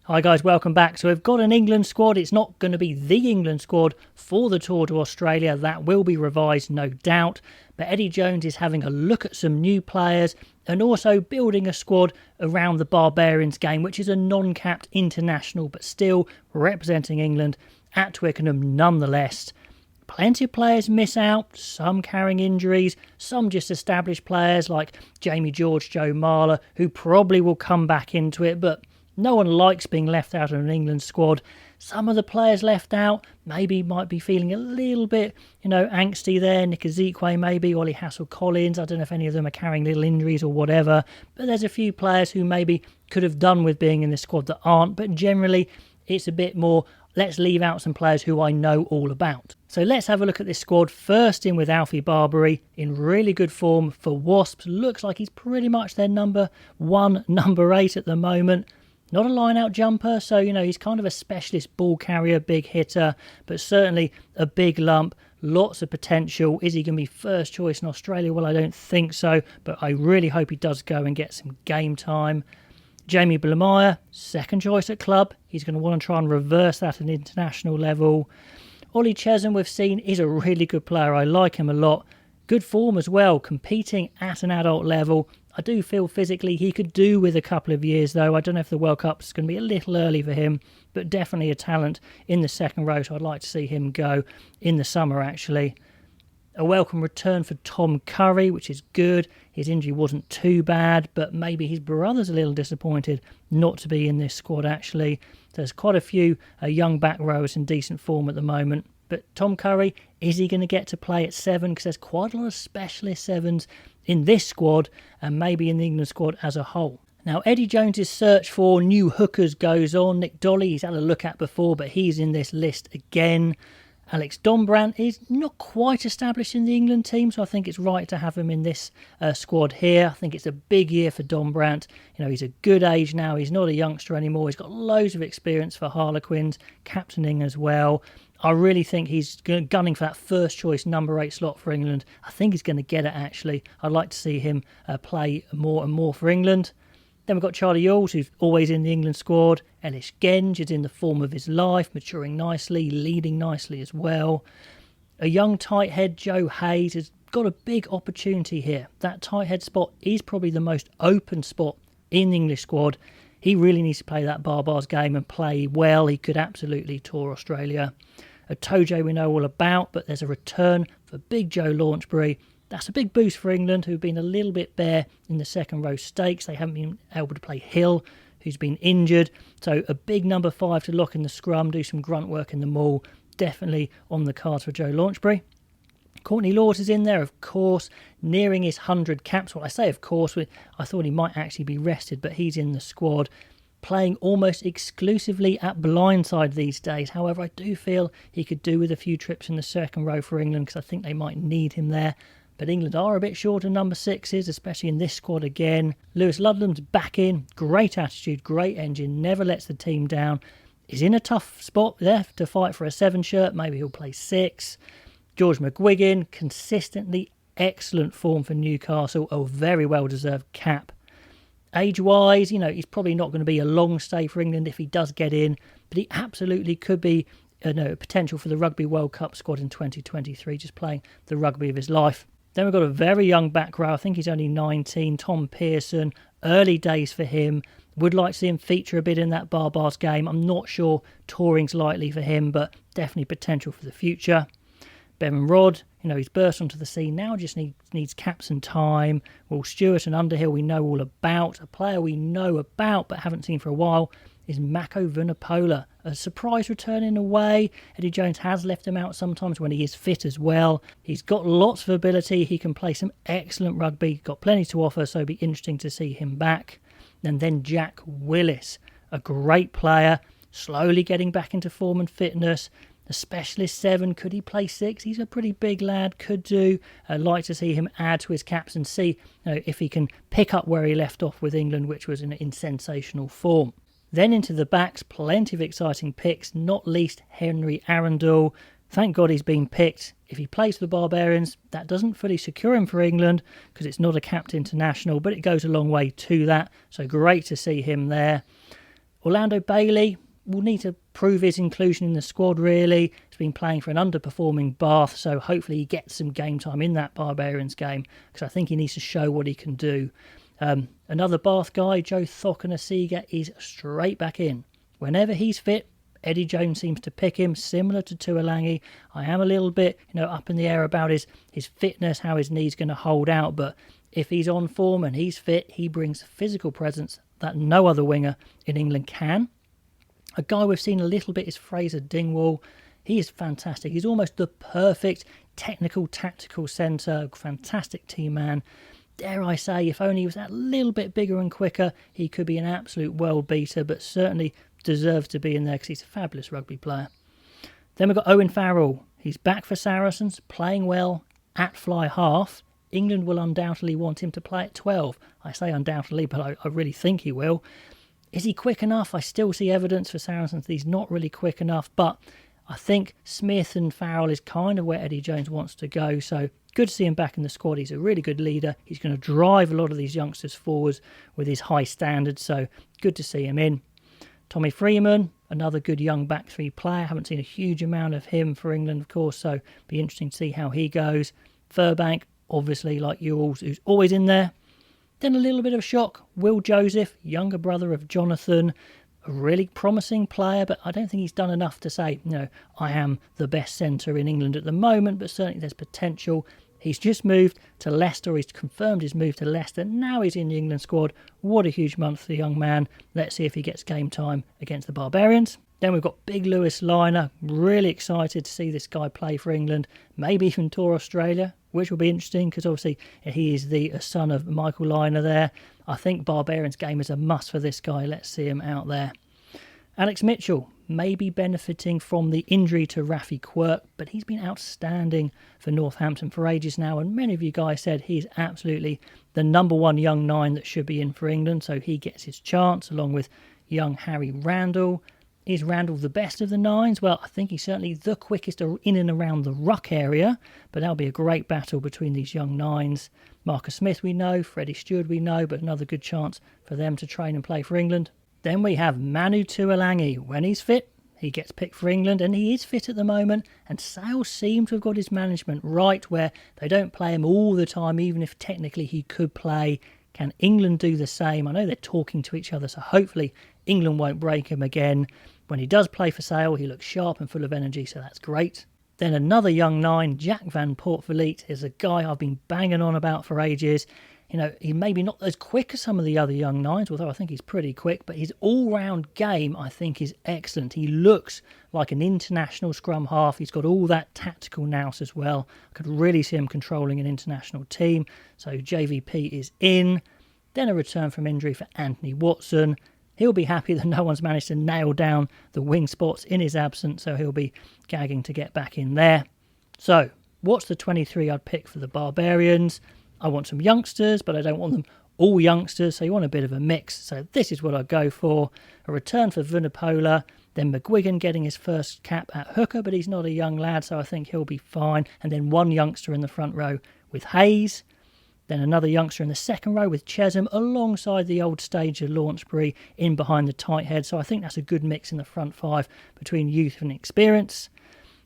Hi guys, welcome back. So we've got an England squad. It's not going to be the England squad for the Tour to Australia. That will be revised, no doubt. But Eddie Jones is having a look at some new players and also building a squad around the Barbarians game, which is a non-capped international, but still representing England at Twickenham nonetheless. Plenty of players miss out, some carrying injuries, some just established players like Jamie George, Joe Marler, who probably will come back into it, but no one likes being left out of an England squad. Some of the players left out maybe might be feeling a little bit, angsty there. Nick Ezekwe maybe, Ollie Hassel-Collins. I don't know if any of them are carrying little injuries or whatever. But there's a few players who maybe could have done with being in this squad that aren't. But generally, it's a bit more, let's leave out some players who I know all about. So let's have a look at this squad. First in with Alfie Barbery, in really good form for Wasps. Looks like he's pretty much their number 1, number 8 at the moment. Not a line-out jumper, so, he's kind of a specialist ball carrier, big hitter, but certainly a big lump, lots of potential. Is he going to be first choice in Australia? Well, I don't think so, but I really hope he does go and get some game time. Jamie Blamire, second choice at club. He's going to want to try and reverse that at an international level. Ollie Chesham, we've seen, is a really good player. I like him a lot. Good form as well, competing at an adult level. I do feel physically he could do with a couple of years though. I don't know if the World Cup's going to be a little early for him, but definitely a talent in the second row, so I'd like to see him go in the summer actually. A welcome return for Tom Curry, which is good. His injury wasn't too bad, but maybe his brother's a little disappointed not to be in this squad actually. There's quite a few young back rowers in decent form at the moment. But Tom Curry, is he going to get to play at 7? Because there's quite a lot of specialist 7s in this squad and maybe in the England squad as a whole. Now, Eddie Jones's search for new hookers goes on. Nick Dolly, he's had a look at before, but he's in this list again. Alex Dombrandt is not quite established in the England team, so I think it's right to have him in this squad here. I think it's a big year for Dombrandt. He's a good age now. He's not a youngster anymore. He's got loads of experience for Harlequins, captaining as well. I really think he's gunning for that first choice number 8 slot for England. I think he's going to get it actually. I'd like to see him play more and more for England. Then we've got Charlie Ewels, who's always in the England squad. Ellis Genge is in the form of his life, maturing nicely, leading nicely as well. A young tight head, Joe Hayes, has got a big opportunity here. That tight head spot is probably the most open spot in the English squad. He really needs to play that Barbars game and play well. He could absolutely tour Australia. A Toje we know all about, but there's a return for Big Joe Launchbury. That's a big boost for England, who've been a little bit bare in the second row stakes. They haven't been able to play Hill, who's been injured. So a big number 5 to lock in the scrum, do some grunt work in the maul. Definitely on the cards for Joe Launchbury. Courtney Lawes is in there, of course, nearing his 100 caps. Well, I say of course, I thought he might actually be rested, but he's in the squad, playing almost exclusively at blindside these days. However, I do feel he could do with a few trips in the second row for England because I think they might need him there. But England are a bit short of number 6s, especially in this squad again. Lewis Ludlum's back in, great attitude, great engine, never lets the team down. Is in a tough spot there to fight for a 7 shirt, maybe he'll play 6. George McGuigan, consistently excellent form for Newcastle, a very well-deserved cap. Age-wise, he's probably not going to be a long stay for England if he does get in, but he absolutely could be potential for the Rugby World Cup squad in 2023, just playing the rugby of his life. Then we've got a very young back row, I think he's only 19, Tom Pearson, early days for him. Would like to see him feature a bit in that Barbars game. I'm not sure touring's likely for him, but definitely potential for the future. Bevan Rodd, he's burst onto the scene now, just needs caps and time. Will Stewart and Underhill we know all about. A player we know about but haven't seen for a while is Mako Vanipola. A surprise return in a way. Eddie Jones has left him out sometimes when he is fit as well. He's got lots of ability. He can play some excellent rugby. Got plenty to offer, so it'll be interesting to see him back. And then Jack Willis, a great player, slowly getting back into form and fitness. A specialist 7, could he play 6? He's a pretty big lad, could do. I'd like to see him add to his caps and see if he can pick up where he left off with England, which was in sensational form. Then into the backs, plenty of exciting picks, not least Henry Arendell. Thank God he's been picked. If he plays for the Barbarians, that doesn't fully secure him for England because it's not a capped international, but it goes a long way to that. So great to see him there. Orlando Bailey will need to prove his inclusion in the squad, really. He's been playing for an underperforming Bath, so hopefully he gets some game time in that Barbarians game, because I think he needs to show what he can do. Another Bath guy, Joe Thokanasiga, is straight back in. Whenever he's fit, Eddie Jones seems to pick him, similar to Tualangi. I am a little bit, up in the air about his fitness, how his knee's going to hold out, but if he's on form and he's fit, he brings physical presence that no other winger in England can. A guy we've seen a little bit is Fraser Dingwall. He is fantastic. He's almost the perfect technical, tactical centre, fantastic team man. Dare I say, if only he was that little bit bigger and quicker, he could be an absolute world beater, but certainly deserves to be in there because he's a fabulous rugby player. Then we've got Owen Farrell. He's back for Saracens, playing well at fly half. England will undoubtedly want him to play at 12. I say undoubtedly, but I really think he will. Is he quick enough? I still see evidence for Saracens that he's not really quick enough, but I think Smith and Farrell is kind of where Eddie Jones wants to go, so good to see him back in the squad. He's a really good leader. He's going to drive a lot of these youngsters forwards with his high standards, so good to see him in. Tommy Freeman, another good young back three player. Haven't seen a huge amount of him for England, of course, so be interesting to see how he goes. Furbank, obviously, like Ewells, who's always in there. Then a little bit of a shock, Will Joseph, younger brother of Jonathan, a really promising player, but I don't think he's done enough to say, I am the best centre in England at the moment, but certainly there's potential. He's just moved to Leicester, he's confirmed his move to Leicester, now he's in the England squad. What a huge month for the young man. Let's see if he gets game time against the Barbarians. Then we've got Big Lewis Liner, really excited to see this guy play for England, maybe even tour Australia, which will be interesting because obviously he is the son of Michael Liner there. I think Barbarians game is a must for this guy. Let's see him out there. Alex Mitchell, maybe benefiting from the injury to Rafi Quirk, but he's been outstanding for Northampton for ages now, and many of you guys said he's absolutely the number one young nine that should be in for England, so he gets his chance along with young Harry Randall. Is Randall the best of the nines? Well, I think he's certainly the quickest in and around the ruck area, but that'll be a great battle between these young nines. Marcus Smith we know, Freddie Stewart we know, but another good chance for them to train and play for England. Then we have Manu Tualangi. When he's fit, he gets picked for England, and he is fit at the moment, and Sale seems to have got his management right, where they don't play him all the time, even if technically he could play. Can England do the same? I know they're talking to each other, so hopefully England won't break him again. When he does play for Sale, he looks sharp and full of energy, so that's great. Then another young nine, Jack van Poortvliet, is a guy I've been banging on about for ages. He maybe not as quick as some of the other young nines, although I think he's pretty quick, but his all-round game, I think, is excellent. He looks like an international scrum half. He's got all that tactical nous as well. I could really see him controlling an international team. So JVP is in. Then a return from injury for Anthony Watson. He'll be happy that no one's managed to nail down the wing spots in his absence, so he'll be gagging to get back in there. So, what's the 23 I'd pick for the Barbarians? I want some youngsters, but I don't want them all youngsters, so you want a bit of a mix. So this is what I'd go for. A return for Vanipola, then McGuigan getting his first cap at hooker, but he's not a young lad, so I think he'll be fine. And then one youngster in the front row with Hayes. Then another youngster in the second row with Chesham alongside the old stage of Launchbury in behind the tight head. So I think that's a good mix in the front five between youth and experience.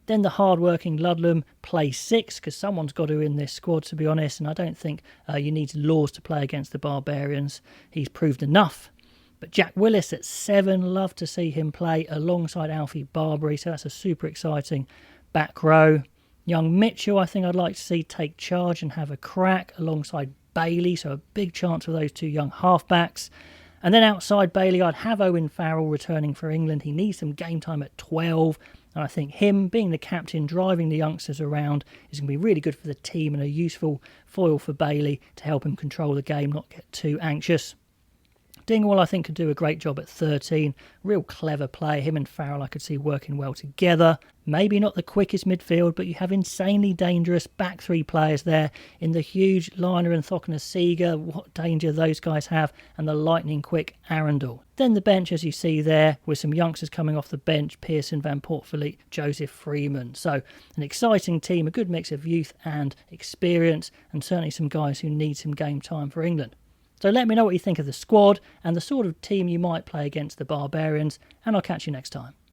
Then the hard-working Ludlum plays 6 because someone's got to in this squad, to be honest. And I don't think you need Laws to play against the Barbarians. He's proved enough. But Jack Willis at 7, love to see him play alongside Alfie Barbery. So that's a super exciting back row. Young Mitchell, I think I'd like to see take charge and have a crack alongside Bailey. So a big chance for those two young halfbacks. And then outside Bailey, I'd have Owen Farrell returning for England. He needs some game time at 12. And I think him being the captain, driving the youngsters around, is going to be really good for the team and a useful foil for Bailey to help him control the game, not get too anxious. Dingwall, I think, could do a great job at 13. Real clever player. Him and Farrell I could see working well together. Maybe not the quickest midfield, but you have insanely dangerous back three players there in the huge Liner and Thokanasiga. What danger those guys have. And the lightning quick Arendell. Then the bench, as you see there, with some youngsters coming off the bench. Pearson, Van Poortvliet, Joseph, Freeman. So an exciting team, a good mix of youth and experience, and certainly some guys who need some game time for England. So let me know what you think of the squad and the sort of team you might play against the Barbarians, and I'll catch you next time.